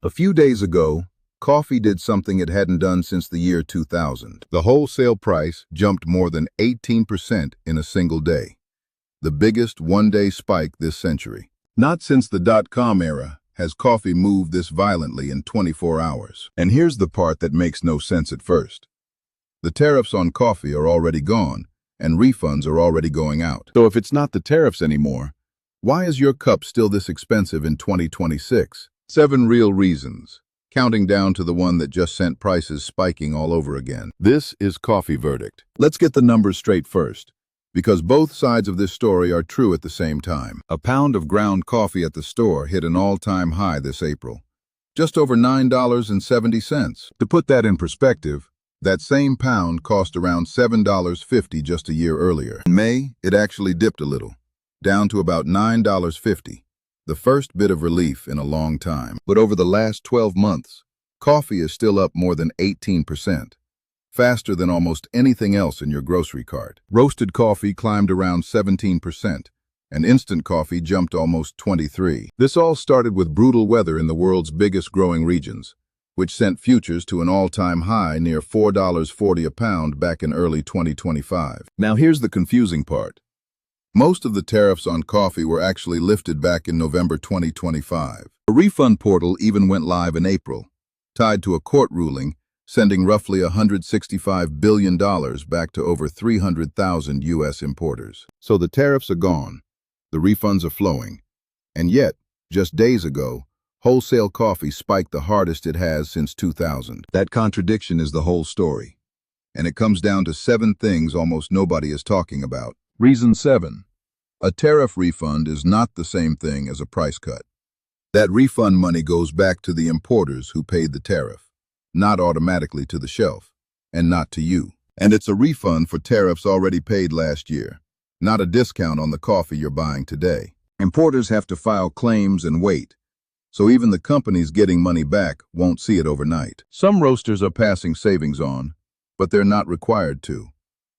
A few days ago, coffee did something it hadn't done since the year 2000. The wholesale price jumped more than 18% in a single day, the biggest one-day spike this century. Not since the dot-com era has coffee moved this violently in 24 hours. And here's the part that makes no sense at first. The tariffs on coffee are already gone, and refunds are already going out. So if it's not the tariffs anymore, why is your cup still this expensive in 2026? 7 real reasons, counting down to the one that just sent prices spiking all over again. This is Coffee Verdict. Let's get the numbers straight first, because both sides of this story are true at the same time. A pound of ground coffee at the store hit an all-time high this April, just over $9.70. To put that in perspective, that same pound cost around $7.50 just a year earlier. In May, it actually dipped a little, down to about $9.50, the first bit of relief in a long time. But over the last 12 months, coffee is still up more than 18%, faster than almost anything else in your grocery cart. Roasted coffee climbed around 17%, and instant coffee jumped almost 23%. This all started with brutal weather in the world's biggest growing regions, which sent futures to an all-time high near $4.40 a pound back in early 2025. Now here's the confusing part. Most of the tariffs on coffee were actually lifted back in November 2025. A refund portal even went live in April, tied to a court ruling, sending roughly $165 billion back to over 300,000 U.S. importers. So the tariffs are gone, the refunds are flowing, and yet, just days ago, wholesale coffee spiked the hardest it has since 2000. That contradiction is the whole story, and it comes down to 7 things almost nobody is talking about. Reason 7. A tariff refund is not the same thing as a price cut. That refund money goes back to the importers who paid the tariff, not automatically to the shelf, and not to you. And it's a refund for tariffs already paid last year, not a discount on the coffee you're buying today. Importers have to file claims and wait, so even the companies getting money back won't see it overnight. Some roasters are passing savings on, but they're not required to,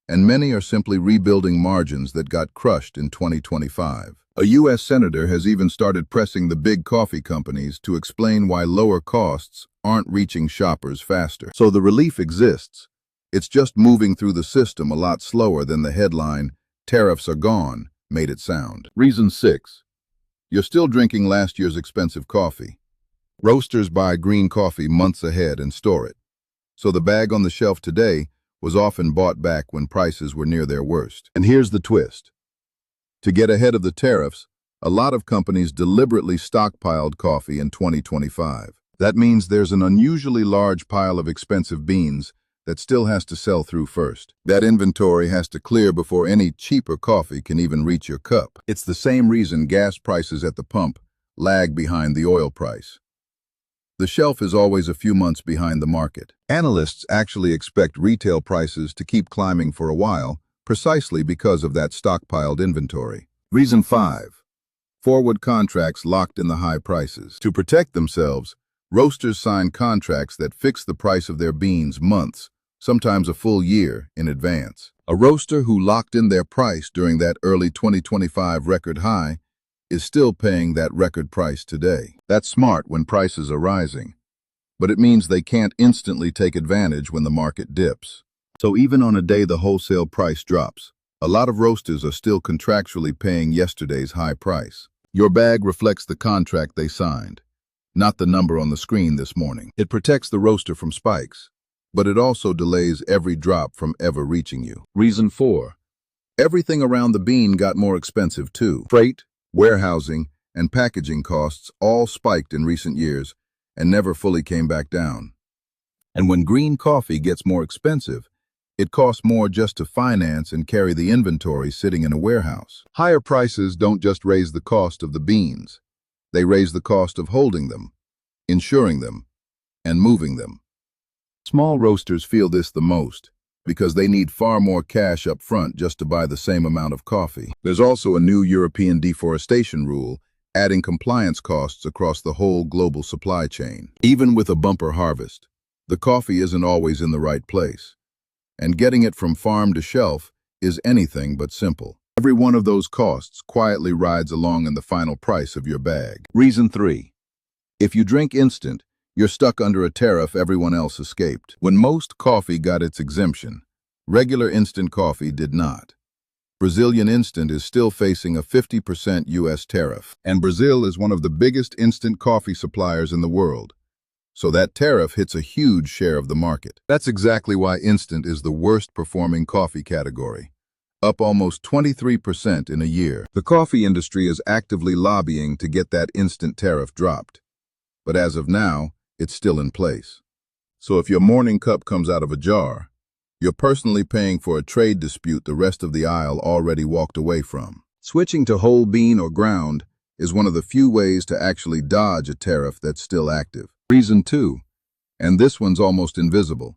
and many are simply rebuilding margins that got crushed in 2025. A U.S. senator has even started pressing the big coffee companies to explain why lower costs aren't reaching shoppers faster. So the relief exists. It's just moving through the system a lot slower than the headline, "Tariffs are gone," made it sound. Reason 6. You're still drinking last year's expensive coffee. Roasters buy green coffee months ahead and store it, so the bag on the shelf today was often bought back when prices were near their worst. And here's the twist. To get ahead of the tariffs, a lot of companies deliberately stockpiled coffee in 2025. That means there's an unusually large pile of expensive beans that still has to sell through first. That inventory has to clear before any cheaper coffee can even reach your cup. It's the same reason gas prices at the pump lag behind the oil price. The shelf is always a few months behind the market. Analysts actually expect retail prices to keep climbing for a while, precisely because of that stockpiled inventory. Reason 5. Forward contracts locked in the high prices. To protect themselves, roasters sign contracts that fix the price of their beans months, sometimes a full year, in advance. A roaster who locked in their price during that early 2025 record high is still paying that record price today. That's smart when prices are rising, but it means they can't instantly take advantage when the market dips. So even on a day the wholesale price drops, a lot of roasters are still contractually paying yesterday's high price. Your bag reflects the contract they signed, not the number on the screen this morning. It protects the roaster from spikes, but it also delays every drop from ever reaching you. Reason 4. Everything around the bean got more expensive too. Freight, warehousing, and packaging costs all spiked in recent years and never fully came back down. And when green coffee gets more expensive, it costs more just to finance and carry the inventory sitting in a warehouse. Higher prices don't just raise the cost of the beans. They raise the cost of holding them, insuring them, and moving them. Small roasters feel this the most because they need far more cash up front just to buy the same amount of coffee. There's also a new European deforestation rule adding compliance costs across the whole global supply chain. Even with a bumper harvest, the coffee isn't always in the right place, and getting it from farm to shelf is anything but simple. Every one of those costs quietly rides along in the final price of your bag. Reason 3. If you drink instant, You're stuck under a tariff everyone else escaped. When most coffee got its exemption, regular instant coffee did not. Brazilian instant is still facing a 50% U.S. tariff, and Brazil is one of the biggest instant coffee suppliers in the world. So that tariff hits a huge share of the market. That's exactly why instant is the worst performing coffee category, up almost 23% in a year. The coffee industry is actively lobbying to get that instant tariff dropped. But as of now, it's still in place. So if your morning cup comes out of a jar, you're personally paying for a trade dispute the rest of the aisle already walked away from. Switching to whole bean or ground is one of the few ways to actually dodge a tariff that's still active. Reason 2, and this one's almost invisible.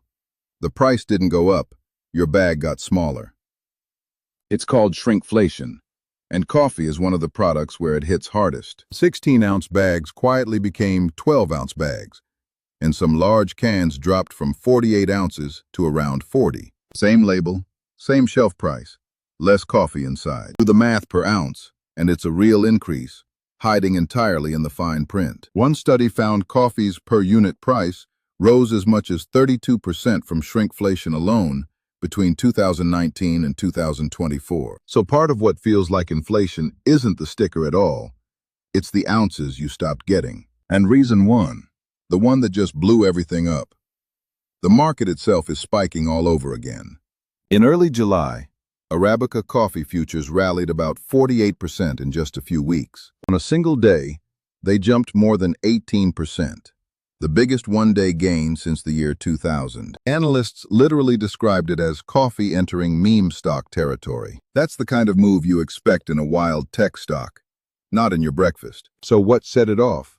The price didn't go up, your bag got smaller. It's called shrinkflation, and coffee is one of the products where it hits hardest. 16-ounce bags quietly became 12-ounce bags, and some large cans dropped from 48 ounces to around 40. Same label, same shelf price, less coffee inside. Do the math per ounce, and it's a real increase, hiding entirely in the fine print. One study found coffee's per unit price rose as much as 32% from shrinkflation alone between 2019 and 2024. So part of what feels like inflation isn't the sticker at all, it's the ounces you stopped getting. And reason 1, the one that just blew everything up. The market itself is spiking all over again. In early July, Arabica coffee futures rallied about 48% in just a few weeks. On a single day, they jumped more than 18%, the biggest one-day gain since the year 2000. Analysts literally described it as coffee entering meme stock territory. That's the kind of move you expect in a wild tech stock, not in your breakfast. So what set it off?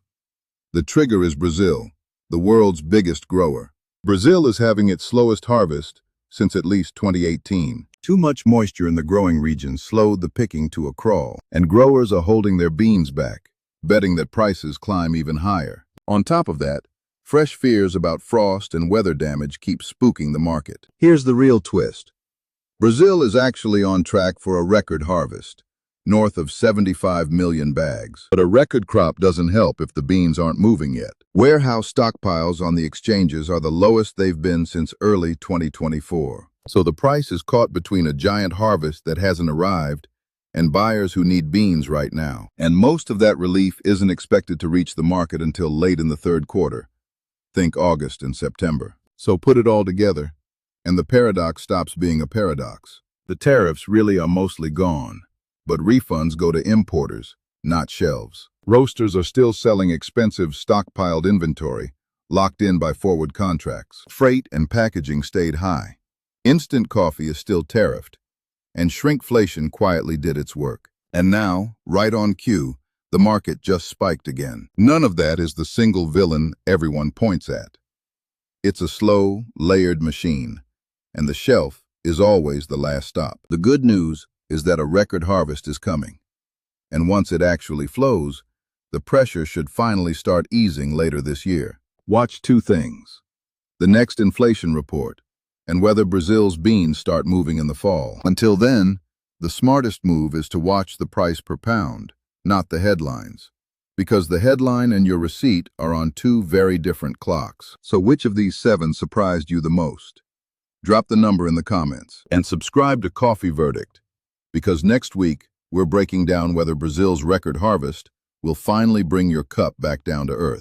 The trigger is Brazil, the world's biggest grower. Brazil is having its slowest harvest since at least 2018. Too much moisture in the growing region slowed the picking to a crawl, and growers are holding their beans back, betting that prices climb even higher. On top of that, fresh fears about frost and weather damage keep spooking the market. Here's the real twist. Brazil is actually on track for a record harvest, north of 75 million bags. But a record crop doesn't help if the beans aren't moving yet. Warehouse stockpiles on the exchanges are the lowest they've been since early 2024. So the price is caught between a giant harvest that hasn't arrived and buyers who need beans right now. And most of that relief isn't expected to reach the market until late in the third quarter. Think August and September. So put it all together, and the paradox stops being a paradox. The tariffs really are mostly gone, but refunds go to importers, not shelves. Roasters are still selling expensive stockpiled inventory, locked in by forward contracts. Freight and packaging stayed high. Instant coffee is still tariffed, and shrinkflation quietly did its work. And now, right on cue, the market just spiked again. None of that is the single villain everyone points at. It's a slow, layered machine, and the shelf is always the last stop. The good news is that a record harvest is coming, and once it actually flows, the pressure should finally start easing later this year. Watch 2 things: the next inflation report, and whether Brazil's beans start moving in the fall. Until then, the smartest move is to watch the price per pound, not the headlines, because the headline and your receipt are on 2 very different clocks. So which of these 7 surprised you the most? Drop the number in the comments, and subscribe to Coffee Verdict, because next week we're breaking down whether Brazil's record harvest will finally bring your cup back down to earth.